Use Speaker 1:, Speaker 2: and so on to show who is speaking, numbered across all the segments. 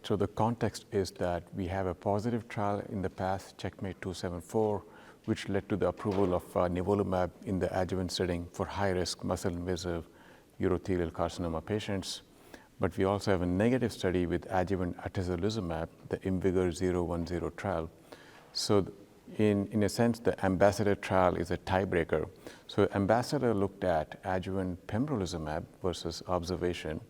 Speaker 1: So the context is that we have a positive trial in the past, Checkmate 274, which led to the approval of nivolumab in the adjuvant setting for high-risk muscle-invasive urothelial carcinoma patients. But we also have a negative study with adjuvant atezolizumab, the IMvigor010 trial. So in a sense, the Ambassador trial is a tiebreaker. So Ambassador looked at adjuvant pembrolizumab versus observation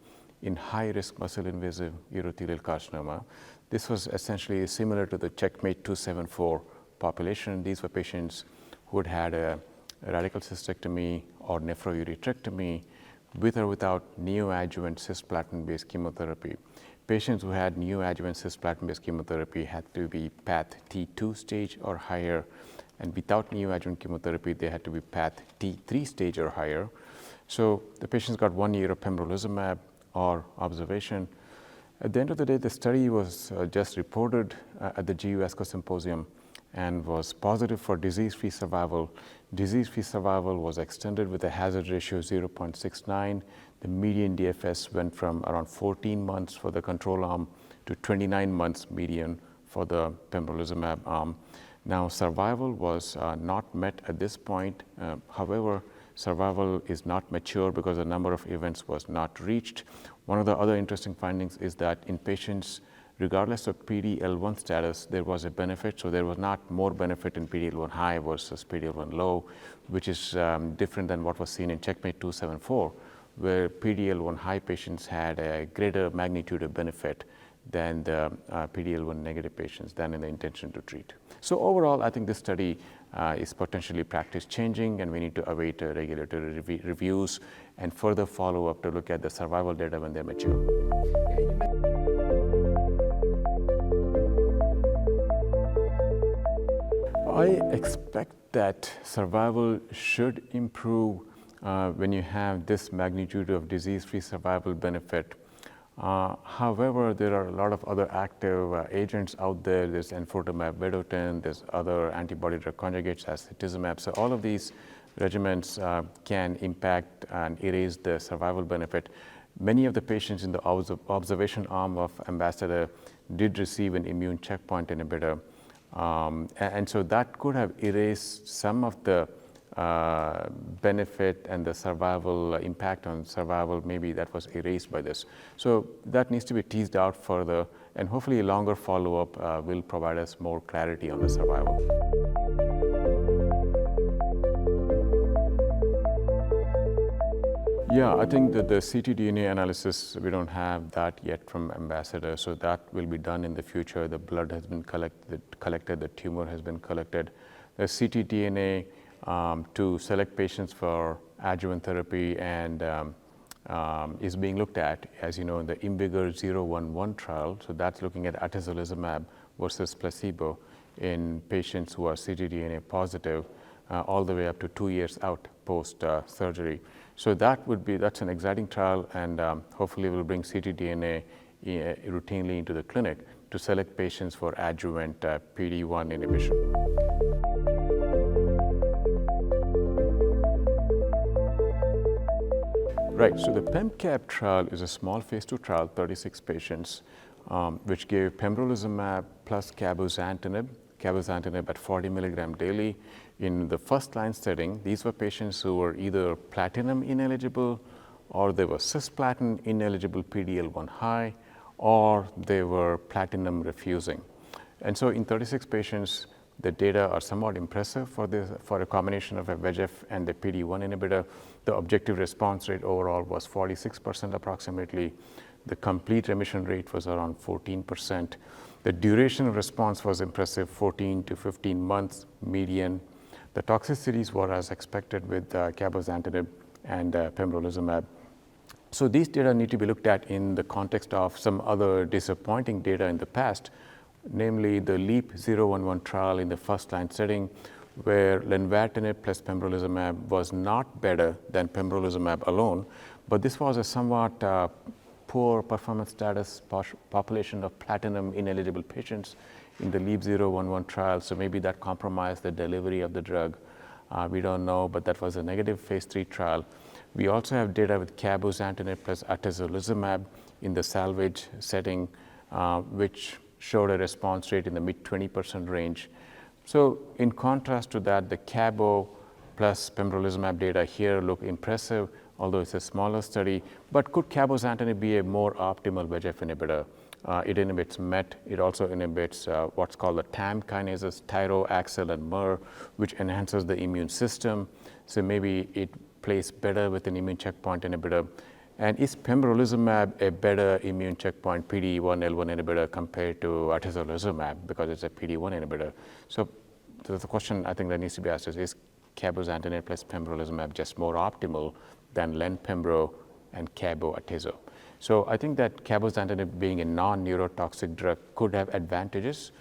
Speaker 1: in high-risk muscle-invasive urothelial carcinoma. This was essentially similar to the Checkmate 274 population. These were patients who had had a radical cystectomy or nephrouretrectomy with or without neoadjuvant cisplatin-based chemotherapy. Patients who had neoadjuvant cisplatin-based chemotherapy had to be path T2 stage or higher, and without neoadjuvant chemotherapy, they had to be path T3 stage or higher. So the patients got 1 year of pembrolizumab or observation. At the end of the day, the study was just reported at the GU ASCO Symposium and was positive for disease-free survival. Disease-free survival was extended with a hazard ratio of 0.69. The median DFS went from around 14 months for the control arm to 29 months median for the pembrolizumab arm. Now, survival was not met at this point. However, survival is not mature because the number of events was not reached. One of the other interesting findings is that in patients, regardless of PD-L1 status, there was a benefit. So there was not more benefit in PD-L1 high versus PD-L1 low, which is different than what was seen in Checkmate 274, where PD-L1 high patients had a greater magnitude of benefit than the PD-L1 negative patients than in the intention to treat. So overall, I think this study is potentially practice changing, and we need to await regulatory reviews and further follow up to look at the survival data when they're mature. I expect that survival should improve when you have this magnitude of disease-free survival benefit. However, there are a lot of other active agents out there. There's enfortumab vedotin, there's other antibody-drug conjugates, as cetuximab. So all of these regimens can impact and erase the survival benefit. Many of the patients in the observation arm of Ambassador did receive an immune checkpoint inhibitor. And so that could have erased some of the benefit and the survival impact on survival. Maybe that was erased by this. So that needs to be teased out further, and hopefully a longer follow-up will provide us more clarity on the survival. Yeah, I think that the ctDNA analysis, we don't have that yet from Ambassador, so that will be done in the future. The blood has been collected, the tumor has been collected. The ctDNA to select patients for adjuvant therapy and is being looked at, as you know, in the IMvigor011 trial. So that's looking at atezolizumab versus placebo in patients who are ctDNA positive all the way up to 2 years out post surgery. So that's an exciting trial, and hopefully we'll bring ctDNA routinely into the clinic to select patients for adjuvant PD-1 inhibition. Right, so the PemCab trial is a small phase 2 trial, 36 patients, which gave pembrolizumab plus cabozantinib at 40 milligram daily. In the first line setting, these were patients who were either platinum ineligible, or they were cisplatin ineligible PD-L1 high, or they were platinum refusing. And so in 36 patients, the data are somewhat impressive for a combination of a VEGF and the PD-1 inhibitor. The objective response rate overall was 46% approximately. The complete remission rate was around 14%. The duration of response was impressive, 14 to 15 months median. The toxicities were as expected with cabozantinib and pembrolizumab. So these data need to be looked at in the context of some other disappointing data in the past, namely the LEAP-011 trial in the first line setting, where lenvatinib plus pembrolizumab was not better than pembrolizumab alone, but this was a somewhat poor performance status population of platinum ineligible patients in the LEAP-011 trial. So maybe that compromised the delivery of the drug. We don't know, but that was a negative phase 3 trial. We also have data with cabozantinib plus atezolizumab in the salvage setting, which showed a response rate in the mid 20% range. So in contrast to that, the cabo plus pembrolizumab data here look impressive, although it's a smaller study. But could cabozantinib be a more optimal VEGF inhibitor? It inhibits MET. It also inhibits what's called the TAM kinases, tyro, axel, and MER, which enhances the immune system. So maybe it plays better with an immune checkpoint inhibitor. And is pembrolizumab a better immune checkpoint PD-1, L1 inhibitor compared to atezolizumab because it's a PD-1 inhibitor? So the question I think that needs to be asked is cabozantinib plus pembrolizumab just more optimal than len-pembro and cabo-atezo? So I think that cabozantinib being a non-neurotoxic drug could have advantages.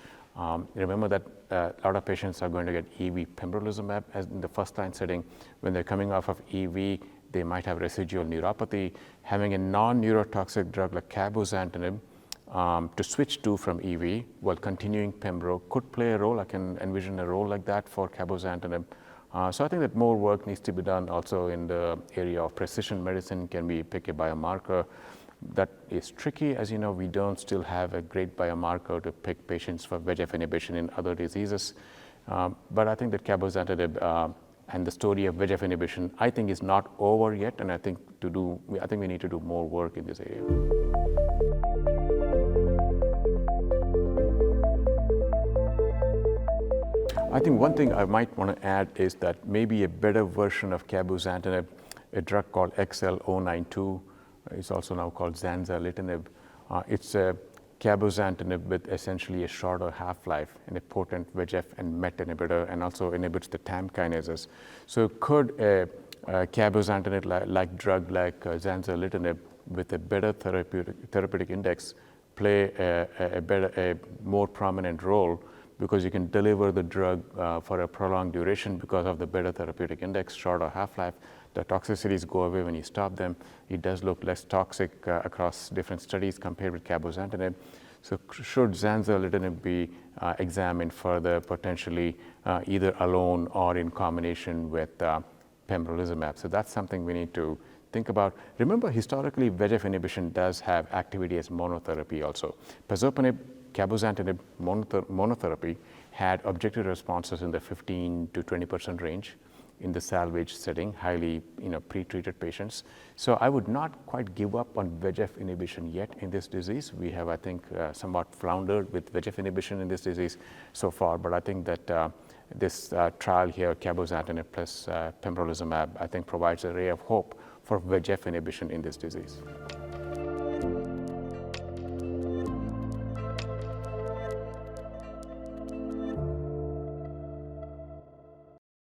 Speaker 1: Remember that a lot of patients are going to get EV pembrolizumab as in the first line setting. When they're coming off of EV, they might have residual neuropathy. Having a non-neurotoxic drug like cabozantinib to switch to from EV while continuing pembro could play a role. I can envision a role like that for cabozantinib. So I think that more work needs to be done also in the area of precision medicine. Can we pick a biomarker? That is tricky. As you know, we don't still have a great biomarker to pick patients for VEGF inhibition in other diseases. But I think that cabozantinib and the story of VEGF inhibition, I think, is not over yet. And I think we need to do more work in this area. I think one thing I might want to add is that maybe a better version of cabozantinib, a drug called XL092, it's also now called zanzalintinib. It's a cabozantinib with essentially a shorter half-life and a potent VEGF and MET inhibitor, and also inhibits the TAM kinases. So could a cabozantinib-like drug like zanzalintinib with a better therapeutic index play a more prominent role, because you can deliver the drug for a prolonged duration because of the better therapeutic index, shorter half-life. The toxicities go away when you stop them. It does look less toxic across different studies compared with cabozantinib. So should zanzalintinib be examined further, potentially either alone or in combination with pembrolizumab? So that's something we need to think about. Remember, historically, VEGF inhibition does have activity as monotherapy also. Pazopanib, cabozantinib monotherapy had objective responses in the 15 to 20% range in the salvage setting, highly pre-treated patients. So I would not quite give up on VEGF inhibition yet in this disease. We have, I think, somewhat floundered with VEGF inhibition in this disease so far, but I think that this trial here, cabozantinib plus pembrolizumab, I think provides a ray of hope for VEGF inhibition in this disease.